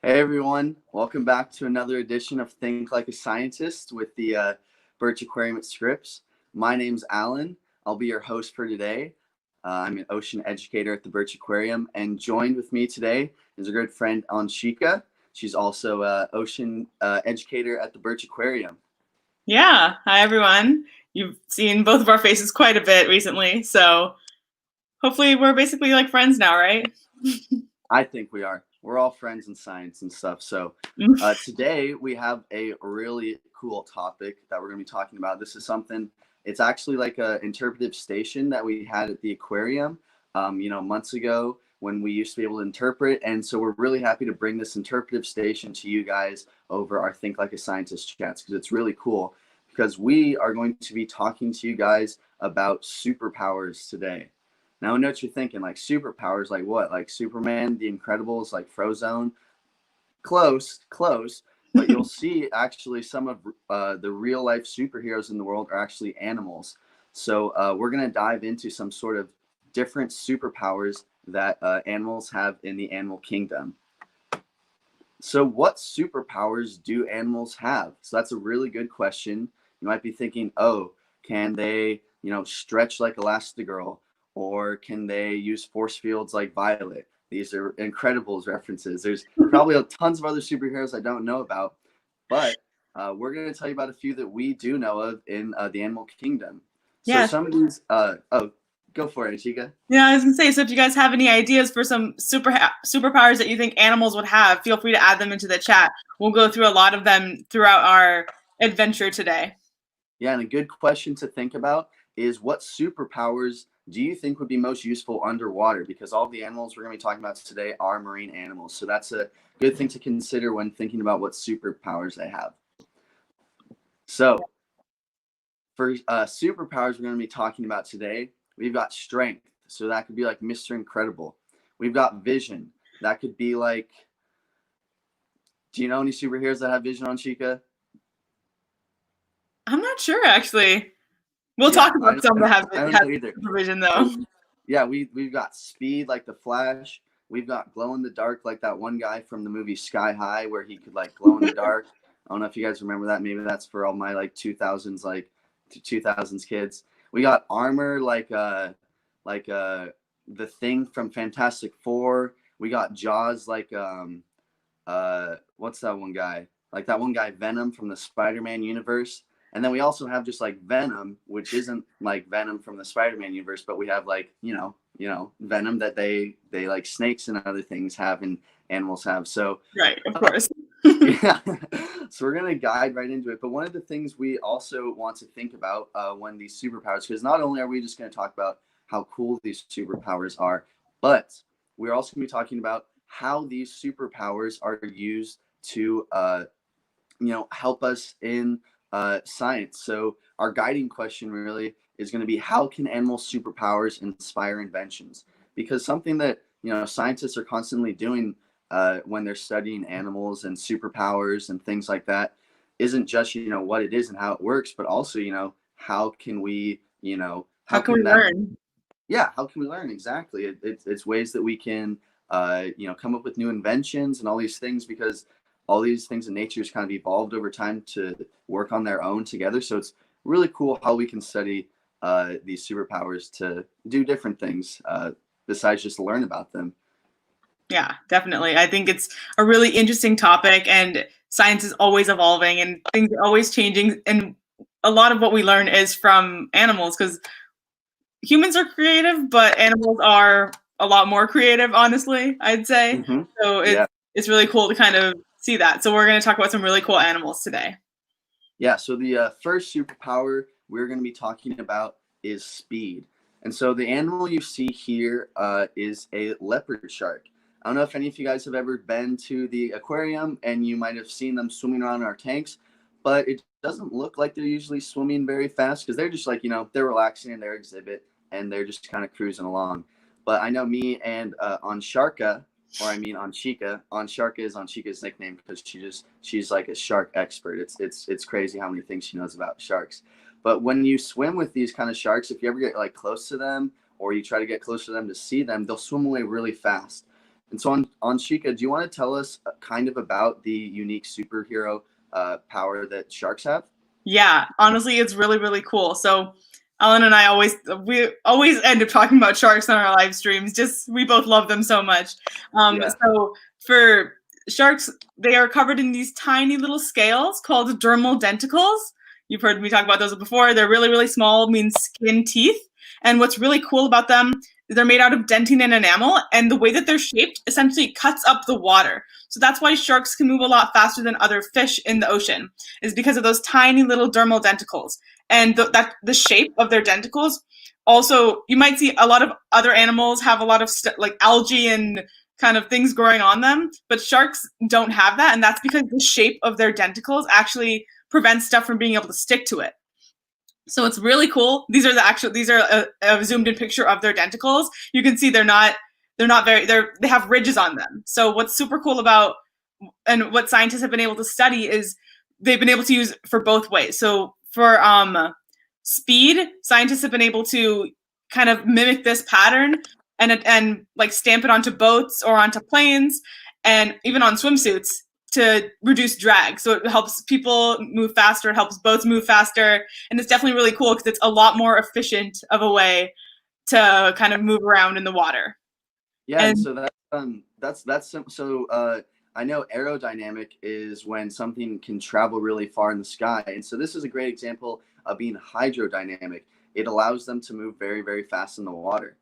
Hey everyone, welcome back to another edition of Think Like a Scientist with the Birch Aquarium at Scripps. My name's Alan. I'll be your host for today. I'm an ocean educator at the Birch Aquarium, and joined with me today is a good friend, Anshika. She's also an ocean educator at the Birch Aquarium. Yeah, hi everyone. You've seen both of our faces quite a bit recently, so hopefully we're basically like friends now, right? I think we are. We're all friends in science and stuff. So today we have a really cool topic that we're going to be talking about. This is something, it's actually like an interpretive station that we had at the aquarium, months ago when we used to be able to interpret. And so we're really happy to bring this interpretive station to you guys over our Think Like a Scientist chats, because it's really cool, because we are going to be talking to you guys about superpowers today. Now I know what you're thinking, like superpowers, like what? Like Superman, The Incredibles, like Frozone? Close, but you'll see actually some of the real life superheroes in the world are actually animals. So we're going to dive into some sort of different superpowers that animals have in the animal kingdom. So what superpowers do animals have? So that's a really good question. You might be thinking, oh, can they, stretch like Elastigirl? Or can they use force fields like Violet? These are Incredibles references. There's probably tons of other superheroes I don't know about, but we're going to tell you about a few that we do know of in the animal kingdom. So some of these, go for it, Ashika. Yeah, I was gonna say, so if you guys have any ideas for some superpowers that you think animals would have, feel free to add them into the chat. We'll go through a lot of them throughout our adventure today. Yeah, and a good question to think about is, what superpowers do you think would be most useful underwater? Because all the animals we're going to be talking about today are marine animals. So that's a good thing to consider when thinking about what superpowers they have. So for superpowers we're going to be talking about today, we've got strength. So that could be like Mr. Incredible. We've got vision. That could be like, do you know any superheroes that have vision, Anshika? I'm not sure, actually. We'll talk about some that have vision, though. Yeah, we've got speed like the Flash. We've got glow in the dark like that one guy from the movie Sky High, where he could like glow in the dark. I don't know if you guys remember that. Maybe that's for all my like 2000s kids. We got armor like the Thing from Fantastic Four. We got Jaws like what's that one guy? Like that one guy Venom from the Spider-Man universe. And then we also have just like Venom, which isn't like Venom from the Spider-Man universe, but we have like, Venom that they like snakes and other things have and animals have. So right, of course. Yeah. So we're going to guide right into it. But one of the things we also want to think about when these superpowers, because not only are we just going to talk about how cool these superpowers are, but we're also going to be talking about how these superpowers are used to, help us in science. So our guiding question really is going to be, how can animal superpowers inspire inventions? Because something that scientists are constantly doing when they're studying animals and superpowers and things like that isn't just what it is and how it works, but also how can we how can we learn? Yeah, how can we learn? Exactly. It's ways that we can come up with new inventions and all these things, because all these things in nature has kind of evolved over time to work on their own together. So it's really cool how we can study these superpowers to do different things besides just learn about them. Yeah, definitely. I think it's a really interesting topic, and science is always evolving and things are always changing. And a lot of what we learn is from animals, because humans are creative, but animals are a lot more creative, honestly, I'd say. Mm-hmm. So it's really cool to kind of see that. So we're going to talk about some really cool animals today. Yeah, so the first superpower we're going to be talking about is speed. And so the animal you see here is a leopard shark. I don't know if any of you guys have ever been to the aquarium and you might have seen them swimming around in our tanks, but it doesn't look like they're usually swimming very fast, because they're just like, they're relaxing in their exhibit and they're just kind of cruising along. But I know me and Anshika, Anshika is Anshika's nickname because she's like a shark expert. It's crazy how many things she knows about sharks. But when you swim with these kind of sharks, if you ever get like close to them or you try to get close to them to see them, they'll swim away really fast. And so on Shika, do you want to tell us kind of about the unique superhero power that sharks have? Yeah, honestly, it's really, really cool. So Ellen and I we always end up talking about sharks on our live streams. Just we both love them so much. Yeah. So for sharks, they are covered in these tiny little scales called dermal denticles. You've heard me talk about those before. They're really, really small, means skin teeth. And what's really cool about them is they're made out of dentine and enamel, and the way that they're shaped essentially cuts up the water. So that's why sharks can move a lot faster than other fish in the ocean, is because of those tiny little dermal denticles. And the shape of their denticles, also, you might see a lot of other animals have a lot of like algae and kind of things growing on them, but sharks don't have that, and that's because the shape of their denticles actually prevents stuff from being able to stick to it. So it's really cool. These are a zoomed in picture of their denticles. You can see they have ridges on them. So what's super cool about, and what scientists have been able to study, is they've been able to use for both ways. So for speed, scientists have been able to kind of mimic this pattern and like stamp it onto boats or onto planes and even on swimsuits to reduce drag. So it helps people move faster, it helps boats move faster, and it's definitely really cool because it's a lot more efficient of a way to kind of move around in the water. Yeah, and so I know aerodynamic is when something can travel really far in the sky, and so this is a great example of being hydrodynamic. It allows them to move very, very fast in the water.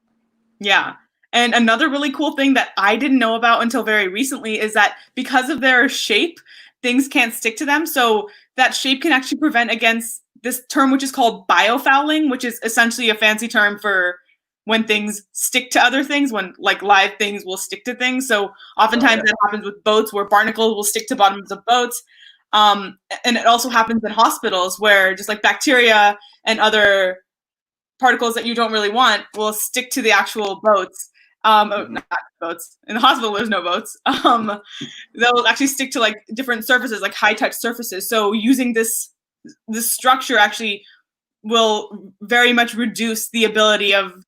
Yeah. And another really cool thing that I didn't know about until very recently is that because of their shape, things can't stick to them. So that shape can actually prevent against this term, which is called biofouling, which is essentially a fancy term for when things stick to other things, when like live things will stick to things. So oftentimes that happens with boats, where barnacles will stick to bottoms of boats. And it also happens in hospitals where just like bacteria and other particles that you don't really want will stick to the actual boats. Not boats. In the hospital, there's no boats. They'll actually stick to like different surfaces, like high touch surfaces. So using this structure actually will very much reduce the ability of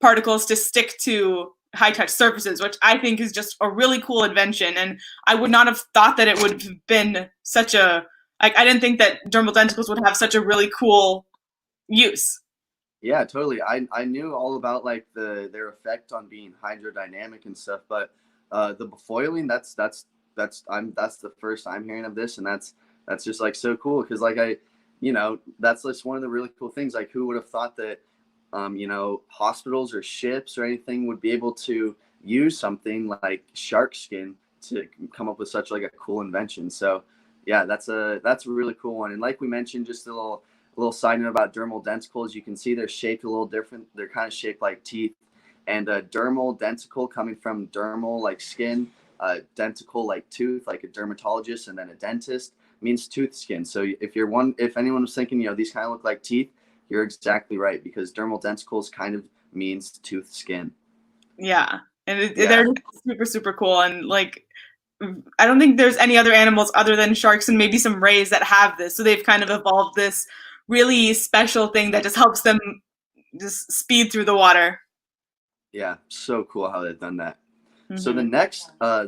particles to stick to high touch surfaces, which I think is just a really cool invention. And I would not have thought that it would have been such a, like, I didn't think that dermal denticles would have such a really cool use. Yeah, totally. I knew all about like their effect on being hydrodynamic and stuff, but the befoiling, that's the first I'm hearing of this, and that's just like so cool because like that's just one of the really cool things. Like, who would have thought that hospitals or ships or anything would be able to use something like shark skin to come up with such like a cool invention. So yeah, that's a really cool one. And like we mentioned, just a little side note about dermal denticles, you can see they're shaped a little different. They're kind of shaped like teeth, and a dermal denticle coming from dermal like skin, denticle like tooth, like a dermatologist, and then a dentist means tooth skin. So if anyone was thinking, these kind of look like teeth, you're exactly right, because dermal denticles kind of means tooth skin. Yeah, and they're super, super cool. And like, I don't think there's any other animals other than sharks and maybe some rays that have this. So they've kind of evolved this really special thing that just helps them just speed through the water. Yeah, so cool how they've done that. Mm-hmm. So the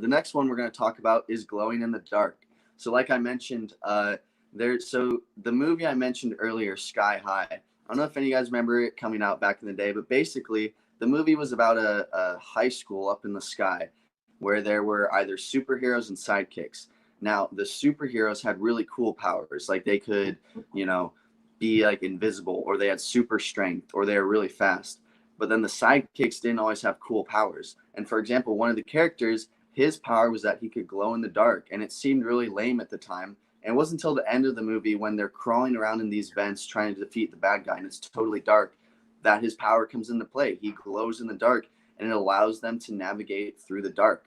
next one we're going to talk about is glowing in the dark. So like I mentioned, so the movie I mentioned earlier, Sky High, I don't know if any of you guys remember it coming out back in the day, but basically the movie was about a high school up in the sky where there were either superheroes and sidekicks. Now, the superheroes had really cool powers, like they could, be like invisible, or they had super strength, or they were really fast. But then the sidekicks didn't always have cool powers. And for example, one of the characters, his power was that he could glow in the dark, and it seemed really lame at the time. And it wasn't until the end of the movie, when they're crawling around in these vents trying to defeat the bad guy, and it's totally dark, that his power comes into play. He glows in the dark, and it allows them to navigate through the dark.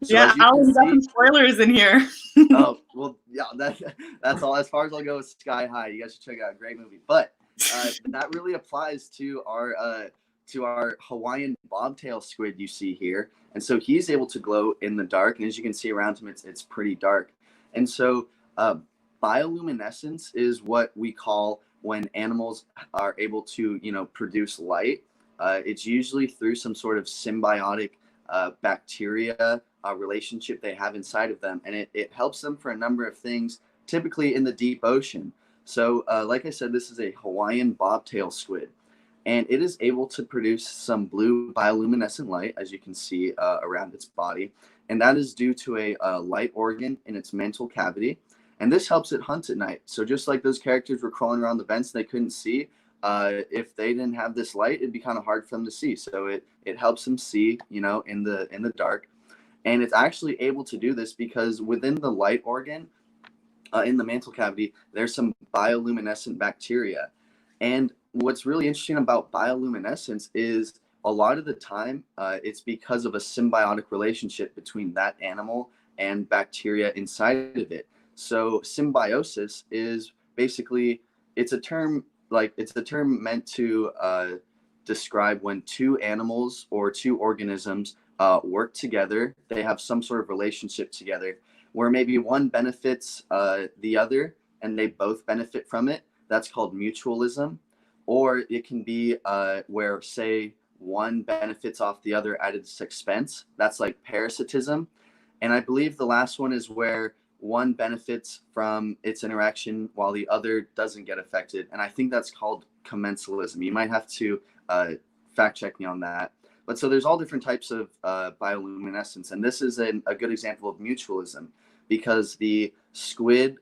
So yeah, Alan, got some spoilers in here. Oh, well, yeah, that's all. As far as I'll go with Sky High, you guys should check it out. Great movie. But that really applies to our Hawaiian bobtail squid you see here. And so he's able to glow in the dark. And as you can see around him, it's pretty dark. And so bioluminescence is what we call when animals are able to, produce light. It's usually through some sort of symbiotic bacteria relationship they have inside of them, and it helps them for a number of things, typically in the deep ocean. So, like I said, this is a Hawaiian bobtail squid, and it is able to produce some blue bioluminescent light, as you can see around its body, and that is due to a light organ in its mantle cavity, and this helps it hunt at night. So just like those characters were crawling around the vents they couldn't see, if they didn't have this light, it'd be kind of hard for them to see. So it helps them see, in the dark, and it's actually able to do this because within the light organ, in the mantle cavity, there's some bioluminescent bacteria. And what's really interesting about bioluminescence is a lot of the time it's because of a symbiotic relationship between that animal and bacteria inside of it. So symbiosis is basically, it's a term meant to describe when two animals or two organisms work together. They have some sort of relationship together where maybe one benefits the other and they both benefit from it. That's called mutualism. Or it can be where, say, one benefits off the other at its expense. That's like parasitism. And I believe the last one is where one benefits from its interaction while the other doesn't get affected. And I think that's called commensalism. You might have to fact check me on that. But so there's all different types of bioluminescence. And this is a good example of mutualism, because the squid,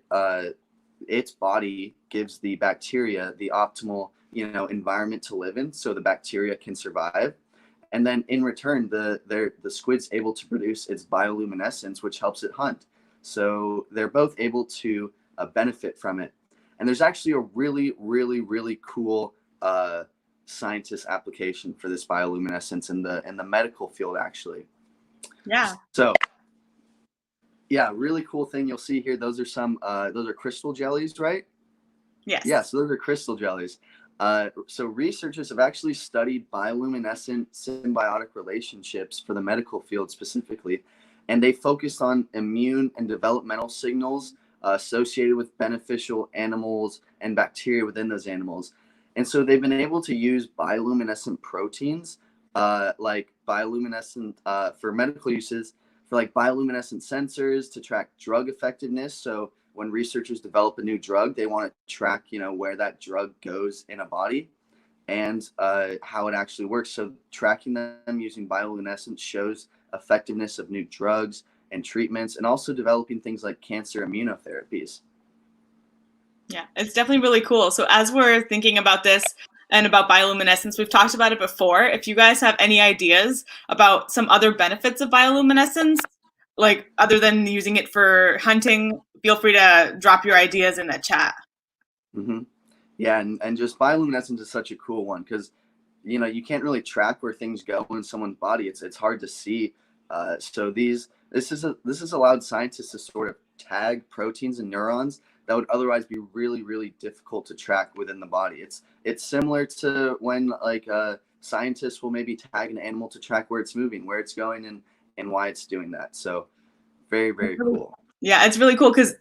its body gives the bacteria the optimal environment to live in so the bacteria can survive. And then in return, the squid's able to produce its bioluminescence, which helps it hunt. So they're both able to benefit from it. And there's actually a really, really, really cool scientist application for this bioluminescence in the medical field, actually. Yeah. So yeah, really cool thing you'll see here. Those are crystal jellies, right? Yes. Yeah, so those are crystal jellies. So researchers have actually studied bioluminescent symbiotic relationships for the medical field specifically, and they focused on immune and developmental signals associated with beneficial animals and bacteria within those animals. And so they've been able to use bioluminescent proteins, like bioluminescent for medical uses, for like bioluminescent sensors to track drug effectiveness. So when researchers develop a new drug, they want to track, where that drug goes in a body and how it actually works. So tracking them using bioluminescence shows effectiveness of new drugs and treatments, and also developing things like cancer immunotherapies. Yeah, it's definitely really cool. So as we're thinking about this and about bioluminescence, we've talked about it before. If you guys have any ideas about some other benefits of bioluminescence, like other than using it for hunting, feel free to drop your ideas in the chat. Mm-hmm. Yeah, and just bioluminescence is such a cool one because, you can't really track where things go in someone's body. It's hard to see. So this has allowed scientists to sort of tag proteins and neurons that would otherwise be really, really difficult to track within the body. It's similar to when scientists will maybe tag an animal to track where it's moving, where it's going, and why it's doing that. So very, very cool. Yeah, it's really cool because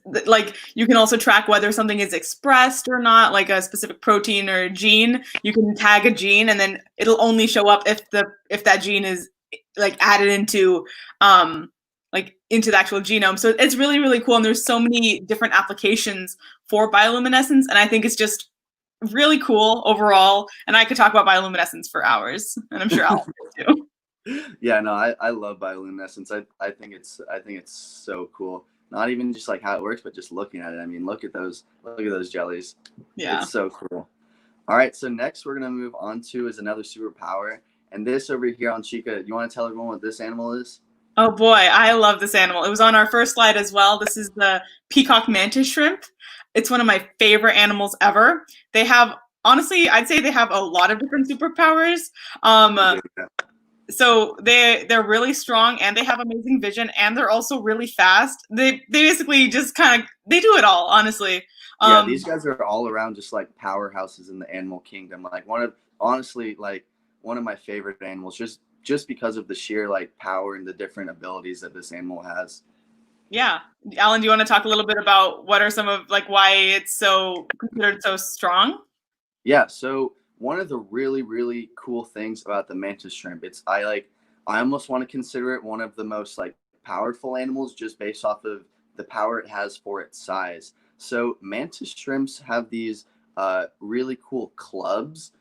you can also track whether something is expressed or not, like a specific protein or gene. You can tag a gene and then it'll only show up if that gene is added into into the actual genome. So it's really, really cool. And there's so many different applications for bioluminescence. And I think it's just really cool overall. And I could talk about bioluminescence for hours, and I'm sure I'll too. Yeah, no, I love bioluminescence. I think it's so cool. Not even just how it works, but just looking at it. I mean, look at those jellies. Yeah, it's so cool. All right, so next we're gonna move on to is another superpower, and this over here on Chica. You want to tell everyone what this animal is? Oh boy, I love this animal. It was on our first slide as well. This is the peacock mantis shrimp. It's one of my favorite animals ever. They have, honestly, I'd say they have a lot of different superpowers. So they're really strong, and they have amazing vision, and they're also really fast. They basically just they do it all, honestly. Yeah, these guys are all around just powerhouses in the animal kingdom. One of my favorite animals, just because of the sheer power and the different abilities that this animal has. Yeah, Alan, do you want to talk a little bit about what are some of why it's so considered so strong? Yeah, so one of the really, really cool things about the mantis shrimp, I almost want to consider it one of the most like powerful animals just based off of the power it has for its size. So mantis shrimps have these really cool clubs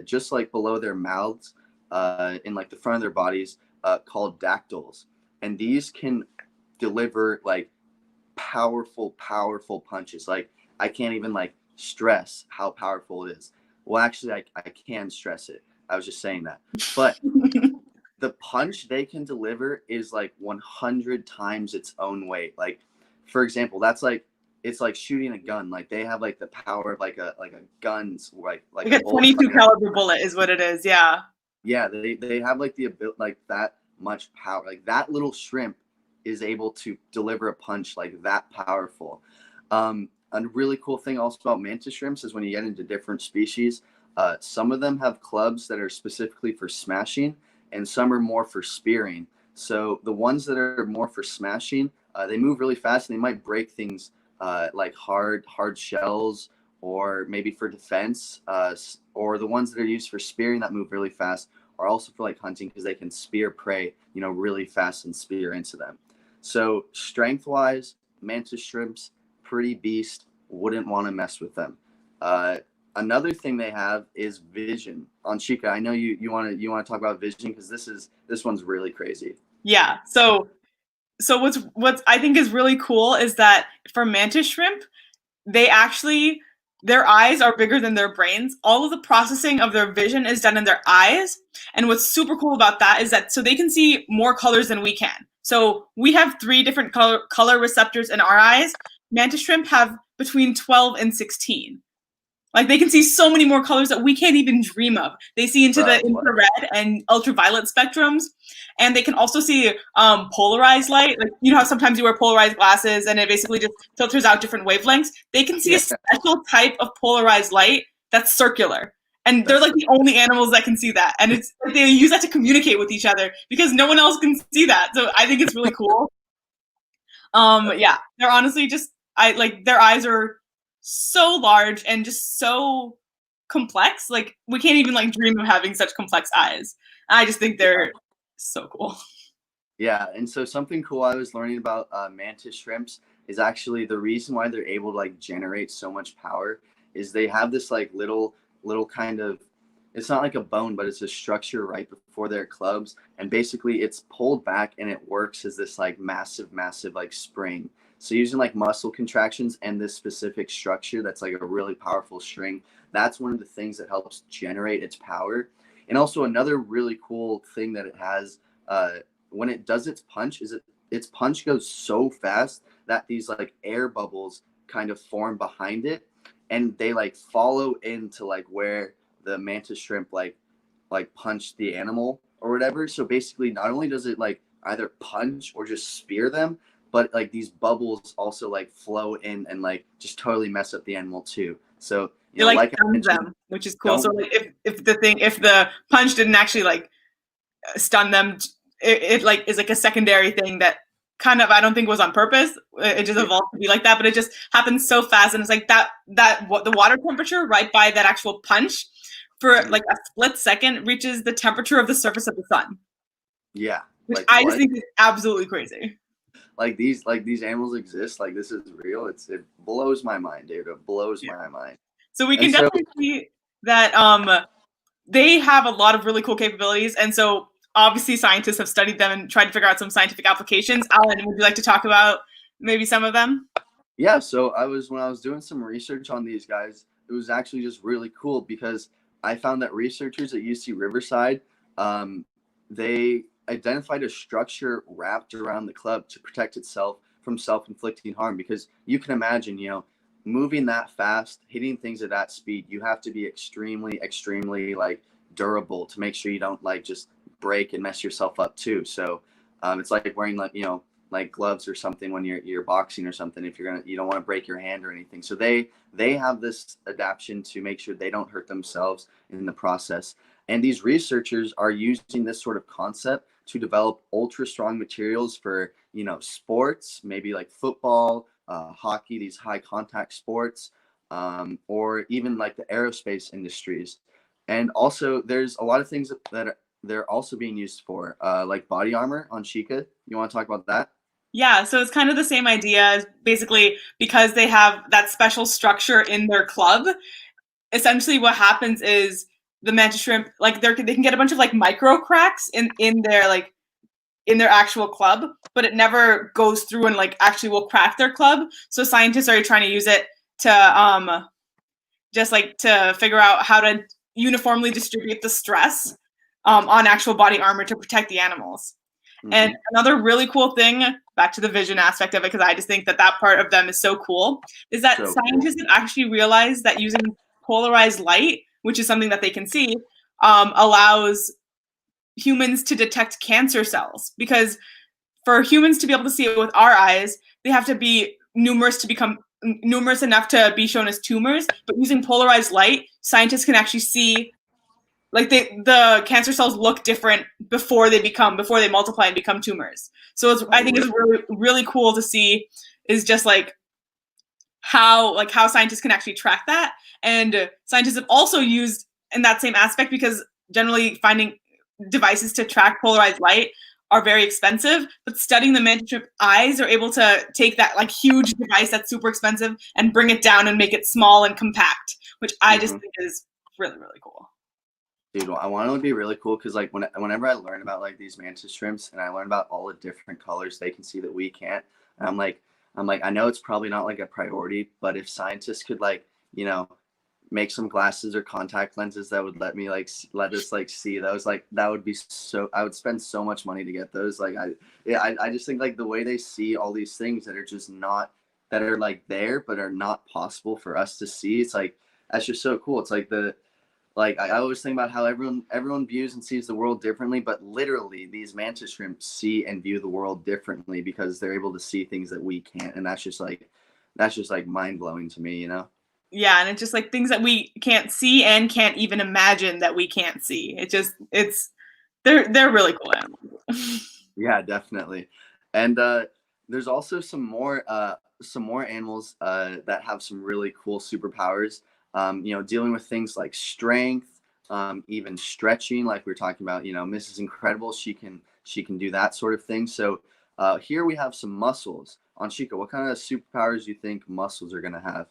just like below their mouths in like the front of their bodies called dactyls. And these can deliver like powerful punches. Like I can't even like stress how powerful it is. Well, actually, I can stress it. I was just saying that. But the punch they can deliver is like 100 times its own weight. Like, for example, that's like it's like shooting a gun. Like they have like the power of like a gun's like Like a a bullet. 22 caliber bullet is what it is. Yeah. Yeah, they have like the ability like that much power. Like that little shrimp is able to deliver a punch like that powerful. A really cool thing also about mantis shrimps is when you get into different species, some of them have clubs that are specifically for smashing, and some are more for spearing. So the ones that are more for smashing, they move really fast and they might break things like hard shells or maybe for defense, or the ones that are used for spearing that move really fast are also for like hunting because they can spear prey, really fast and spear into them. So strength wise, mantis shrimps, pretty beast. Wouldn't want to mess with them. Another thing they have is vision. Anshika, I know you want to talk about vision because this one's really crazy. Yeah. So what's I think is really cool is that for mantis shrimp, they actually their eyes are bigger than their brains. All of the processing of their vision is done in their eyes. And what's super cool about that is that so they can see more colors than we can. So we have 3 different color receptors in our eyes. Mantis shrimp have between 12 and 16. Like they can see so many more colors that we can't even dream of. They see into the infrared and ultraviolet spectrums, and they can also see polarized light. Like how sometimes you wear polarized glasses and it basically just filters out different wavelengths. They can see a special type of polarized light that's circular, and they're like the only animals that can see that. And it's they use that to communicate with each other because no one else can see that. So I think it's really cool. Yeah, they're honestly just their eyes are so large and just so complex. Like we can't even like dream of having such complex eyes. I just think they're so cool. Yeah, and so something cool I was learning about mantis shrimps is actually the reason why they're able to like generate so much power is they have this like little kind of, it's not like a bone, but it's a structure right before their clubs, and basically it's pulled back and it works as this like massive like spring. So using like muscle contractions and this specific structure that's like a really powerful string, that's one of the things that helps generate its power. And also another really cool thing that it has when it does its punch is its punch goes so fast that these like air bubbles kind of form behind it, and they like follow into like where the mantis shrimp like punch the animal or whatever. So basically not only does it like either punch or just spear them, but like these bubbles also like flow in and like just totally mess up the animal too. So it like stuns them, which is cool. So like if the punch didn't actually like stun them, it like is like a secondary thing that kind of I don't think was on purpose. It just evolved to be like that, but it just happens so fast, and it's like that the water temperature right by that actual punch for like a split second reaches the temperature of the surface of the sun. Yeah, which like, I just think is absolutely crazy. Like these animals exist. Like this is real. It blows my mind, dude. It blows my mind. So we can definitely see that they have a lot of really cool capabilities, and so obviously scientists have studied them and tried to figure out some scientific applications. Alan, would you like to talk about maybe some of them? Yeah, so when I was doing some research on these guys, it was actually just really cool because I found that researchers at UC Riverside, they identified a structure wrapped around the club to protect itself from self-inflicting harm. Because you can imagine, moving that fast, hitting things at that speed, you have to be extremely like durable to make sure you don't like just break and mess yourself up too. So it's like wearing like gloves or something when you're boxing or something, if you don't want to break your hand or anything. So they have this adaptation to make sure they don't hurt themselves in the process. And these researchers are using this sort of concept to develop ultra strong materials for sports, maybe like football, hockey, these high contact sports, or even like the aerospace industries. And also there's a lot of things that they're also being used for, like body armor on Chica. You want to talk about that? Yeah, so it's kind of the same idea as basically because they have that special structure in their club. Essentially, what happens is the mantis shrimp, like they can get a bunch of like micro cracks in their actual club, but it never goes through and like actually will crack their club. So scientists are trying to use it to just like to figure out how to uniformly distribute the stress on actual body armor to protect the animals. Mm-hmm. And another really cool thing, back to the vision aspect of it, because I just think that that part of them is so cool, is that scientists have actually realized that using polarized light, which is something that they can see, allows humans to detect cancer cells. Because for humans to be able to see it with our eyes, they have to be numerous enough to be shown as tumors. But using polarized light, scientists can actually see, like the cancer cells look different before they multiply and become tumors. So I think it's really, really cool to see is just like how scientists can actually track that. And scientists have also used in that same aspect, because generally finding devices to track polarized light are very expensive, but studying the mantis shrimp eyes are able to take that like huge device that's super expensive and bring it down and make it small and compact, which I just think is really, really cool. Dude, I want it to be really cool because like whenever I learn about like these mantis shrimps and I learn about all the different colors they can see that we can't, I'm like, I know it's probably not like a priority, but if scientists could like, you know, make some glasses or contact lenses that would let us like see those, like that would be so, I would spend so much money to get those. Like I just think like the way they see all these things that are just not, that are like there but are not possible for us to see, it's like that's just so cool. It's like I always think about how everyone views and sees the world differently, but literally these mantis shrimp see and view the world differently because they're able to see things that we can't, and that's just like mind blowing to me, you know? Yeah, and it's just like things that we can't see and can't even imagine that we can't see. They're really cool animals. Yeah, definitely. And there's also some more animals that have some really cool superpowers. You know, dealing with things like strength, even stretching, like we were talking about. You know, Mrs. Incredible, she can do that sort of thing. So here we have some muscles. On Chica, what kind of superpowers do you think muscles are gonna have?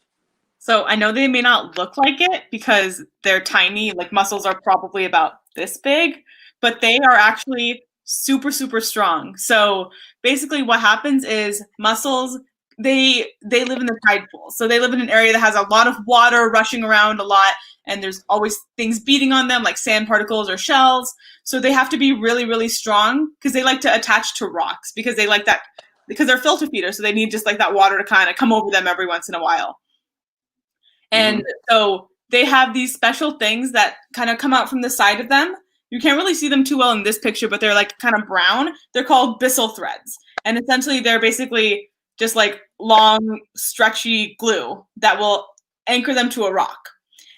So I know they may not look like it because they're tiny, like muscles are probably about this big, but they are actually super, super strong. So basically what happens is muscles, they live in the tide pool. So they live in an area that has a lot of water rushing around a lot, and there's always things beating on them like sand particles or shells. So they have to be really, really strong because they like to attach to rocks because they like that, because they're filter feeders. So they need just like that water to kind of come over them every once in a while. And so they have these special things that kind of come out from the side of them. You can't really see them too well in this picture, but they're like kind of brown. They're called byssal threads. And essentially they're basically just like long, stretchy glue that will anchor them to a rock.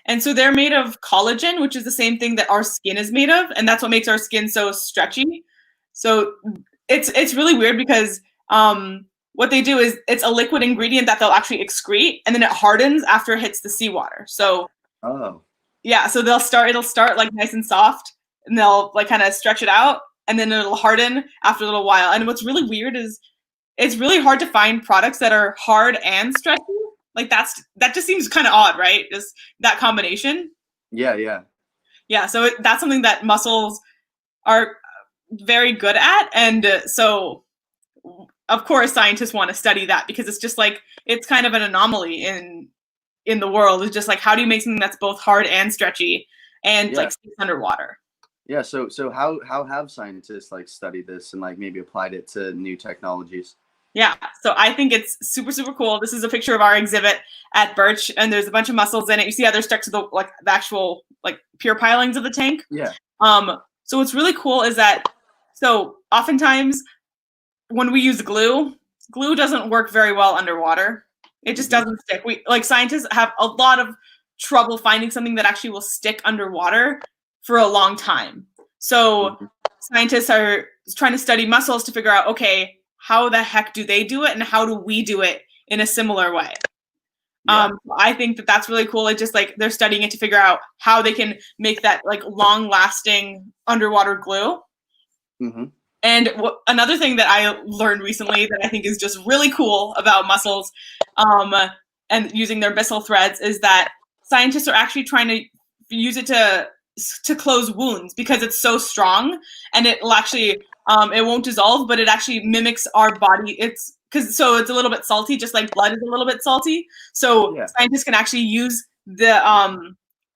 And so they're made of collagen, which is the same thing that our skin is made of. And that's what makes our skin so stretchy. So it's really weird because what they do is it's a liquid ingredient that they'll actually excrete, and then it hardens after it hits the seawater. So yeah, so it'll start like nice and soft, and they'll like kind of stretch it out, and then it'll harden after a little while. And what's really weird is it's really hard to find products that are hard and stretchy. Like that just seems kind of odd, right? Just that combination. Yeah. So that's something that muscles are very good at, and so of course scientists want to study that because it's just like it's kind of an anomaly in the world. It's just like, how do you make something that's both hard and stretchy and like stays underwater? Yeah. So how have scientists like studied this and like maybe applied it to new technologies? Yeah, so I think it's super, super cool. This is a picture of our exhibit at Birch, and there's a bunch of mussels in it. You see how they're stuck to the actual like pure pilings of the tank. Yeah. So what's really cool is that, so oftentimes when we use glue doesn't work very well underwater. It just doesn't stick. Scientists have a lot of trouble finding something that actually will stick underwater for a long time. So scientists are trying to study mussels to figure out, okay, how the heck do they do it and how do we do it in a similar way? Yeah. I think that that's really cool. It's just like they're studying it to figure out how they can make that like long lasting underwater glue. Hmm. And another thing that I learned recently that I think is just really cool about mussels, and using their byssal threads is that scientists are actually trying to use it to close wounds because it's so strong, and it will actually it won't dissolve, but it actually mimics our body. It's it's a little bit salty, just like blood is a little bit salty. So Yeah. scientists can actually use the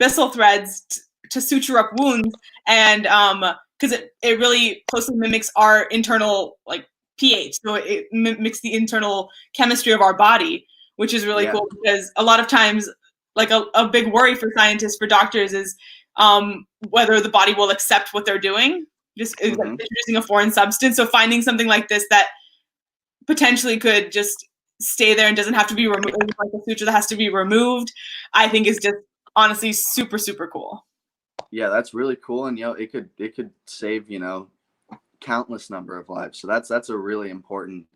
byssal threads to suture up wounds, and because it really closely mimics our internal like pH, so it mimics the internal chemistry of our body, which is really Yeah. cool because a lot of times, like a big worry for scientists, for doctors, is whether the body will accept what they're doing, just like Hmm. introducing a foreign substance. So finding something like this that potentially could just stay there and doesn't have to be removed, like a suture that has to be removed, I think is just honestly super, super cool. Yeah, that's really cool, and it could save countless number of lives. So that's a really important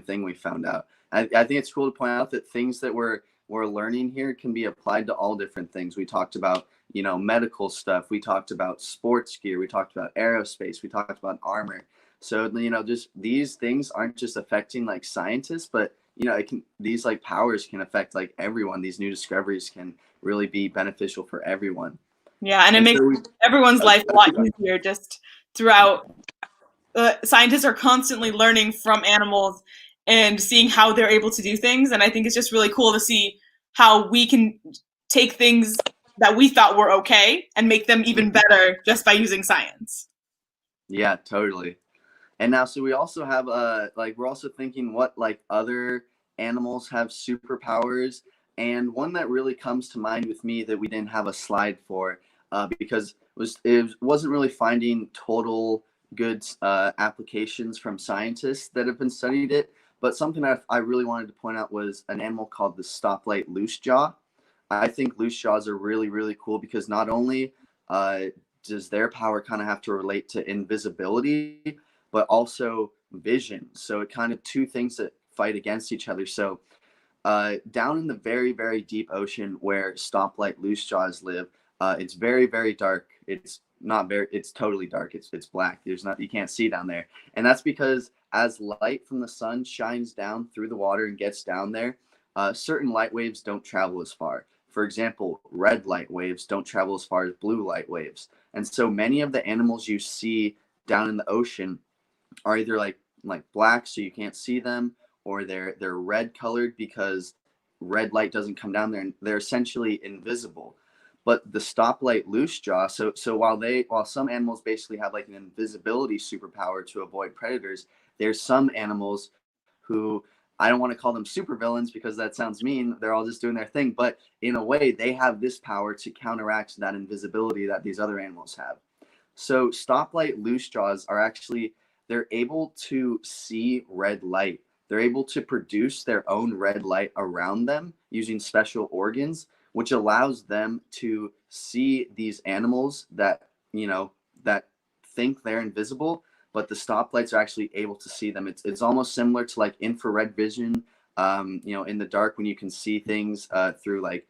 thing we found out. I think it's cool to point out that things that we're learning here can be applied to all different things. We talked about medical stuff. We talked about sports gear. We talked about aerospace. We talked about armor. So just these things aren't just affecting like scientists, but these like powers can affect like everyone. These new discoveries can really be beneficial for everyone. Yeah, and it And makes so everyone's life a lot uh, easier just throughout. Scientists are constantly learning from animals and seeing how they're able to do things, and I think it's just really cool to see how we can take things that we thought were okay and make them even better just by using science. yeah, totally. And now, so we also have like we're also thinking what like other animals have superpowers, and one that really comes to mind with me that we didn't have a slide for, because it wasn't really finding total good applications from scientists that have been studied it, but something that I really wanted to point out was an animal called the stoplight loosejaw. I think loosejaws are really cool because not only does their power kind of have to relate to invisibility, but also vision. So it kind of two things that fight against each other. So down in the very deep ocean where stoplight loosejaws live, it's very dark. It's not very. It's totally dark. It's black. There's not. You can't see down there, and that's because as light from the sun shines down through the water and gets down there, certain light waves don't travel as far. For example, red light waves don't travel as far as blue light waves, and so many of the animals you see down in the ocean are either like black so you can't see them, or they're red colored because red light doesn't come down there, and they're essentially invisible. But the stoplight loosejaw, so while some animals basically have like an invisibility superpower to avoid predators, there's some animals who, I don't want to call them supervillains because that sounds mean, they're all just doing their thing, but in a way they have this power to counteract that invisibility that these other animals have. So stoplight loosejaws are actually, they're able to see red light. They're able to produce their own red light around them using special organs, which allows them to see these animals that think they're invisible, but the stoplights are actually able to see them. It's almost similar to like infrared vision, in the dark when you can see things through like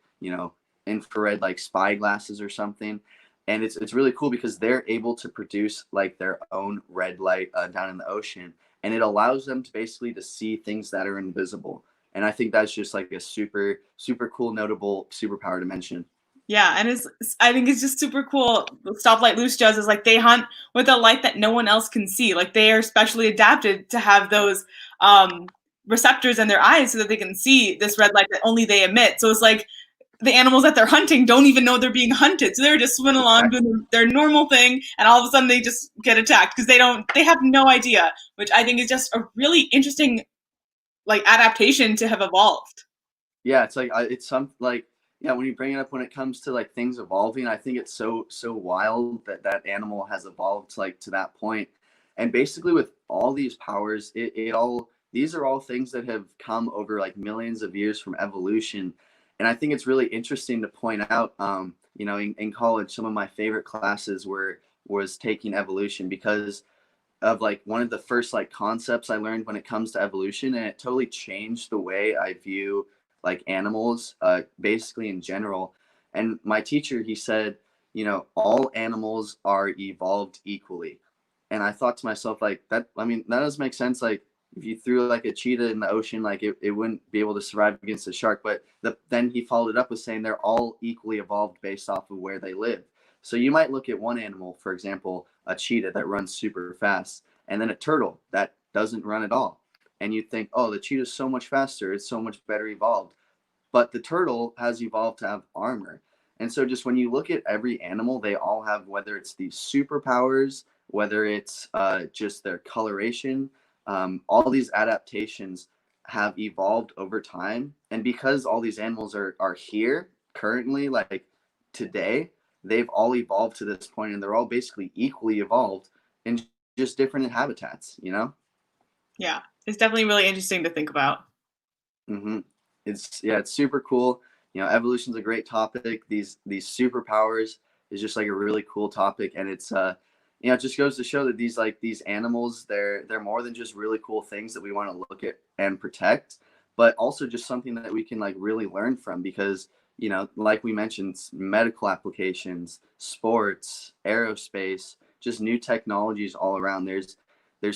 infrared like spy glasses or something. And it's really cool because they're able to produce like their own red light down in the ocean, and it allows them to basically to see things that are invisible. And I think that's just like a super cool notable superpower to mention. Yeah, and I think it's just super cool. The stoplight loosejaws is like they hunt with a light that no one else can see. Like they are specially adapted to have those receptors in their eyes so that they can see this red light that only they emit. So it's like the animals that they're hunting don't even know they're being hunted. So they're just swimming along doing their normal thing, and all of a sudden they just get attacked because they have no idea, which I think is just a really interesting like adaptation to have evolved. Yeah, it's like it's some like, yeah, when you bring it up when it comes to like things evolving, I think it's so wild that that animal has evolved to like to that point. And basically with all these powers, it all, these are all things that have come over like millions of years from evolution. And I think it's really interesting to point out, in college, some of my favorite classes was taking evolution because of like one of the 1st like concepts I learned when it comes to evolution, and it totally changed the way I view like animals, basically in general. And my teacher, he said, you know, all animals are evolved equally. And I thought to myself, like, that, I mean, that does make sense. Like, if you threw like a cheetah in the ocean, like it wouldn't be able to survive against a shark. But then he followed it up with saying they're all equally evolved based off of where they live. So you might look at one animal, for example, a cheetah that runs super fast, and then a turtle that doesn't run at all. And you think, oh, the cheetah's so much faster, it's so much better evolved. But the turtle has evolved to have armor. And so just when you look at every animal, they all have, whether it's these superpowers, whether it's just their coloration, all these adaptations have evolved over time. And because all these animals are here currently, like today, they've all evolved to this point, and they're all basically equally evolved in just different habitats, you know? Yeah, it's definitely really interesting to think about. Mm-hmm. It's super cool. You know, evolution's a great topic. These superpowers is just like a really cool topic, and it's you know, it just goes to show that these animals, they're more than just really cool things that we want to look at and protect, but also just something that we can like really learn from, because you know, like we mentioned, medical applications, sports, aerospace, just new technologies all around. There's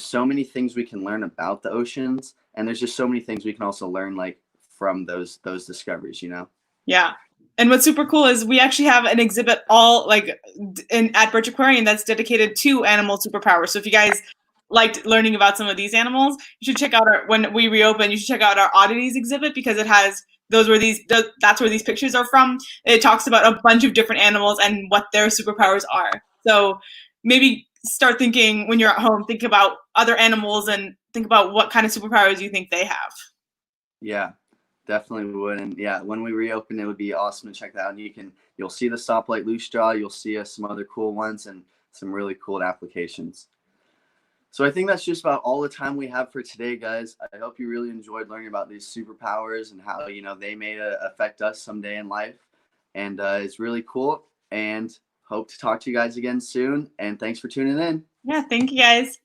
so many things we can learn about the oceans, and there's just so many things we can also learn like from those discoveries, you know. Yeah. And what's super cool is we actually have an exhibit all like in at Birch Aquarium that's dedicated to animal superpowers. So if you guys liked learning about some of these animals, you should check out our, when we reopen, you should check out our oddities exhibit, because it has that's where these pictures are from. It talks about a bunch of different animals and what their superpowers are. So maybe start thinking when you're at home, think about other animals and think about what kind of superpowers you think they have. Yeah, definitely would. And yeah, when we reopen, it would be awesome to check that out. And you'll see the stoplight loose jaw, you'll see some other cool ones and some really cool applications. So I think that's just about all the time we have for today, guys. I hope you really enjoyed learning about these superpowers and how, you know, they may affect us someday in life. And it's really cool. And hope to talk to you guys again soon. And thanks for tuning in. Yeah, thank you guys.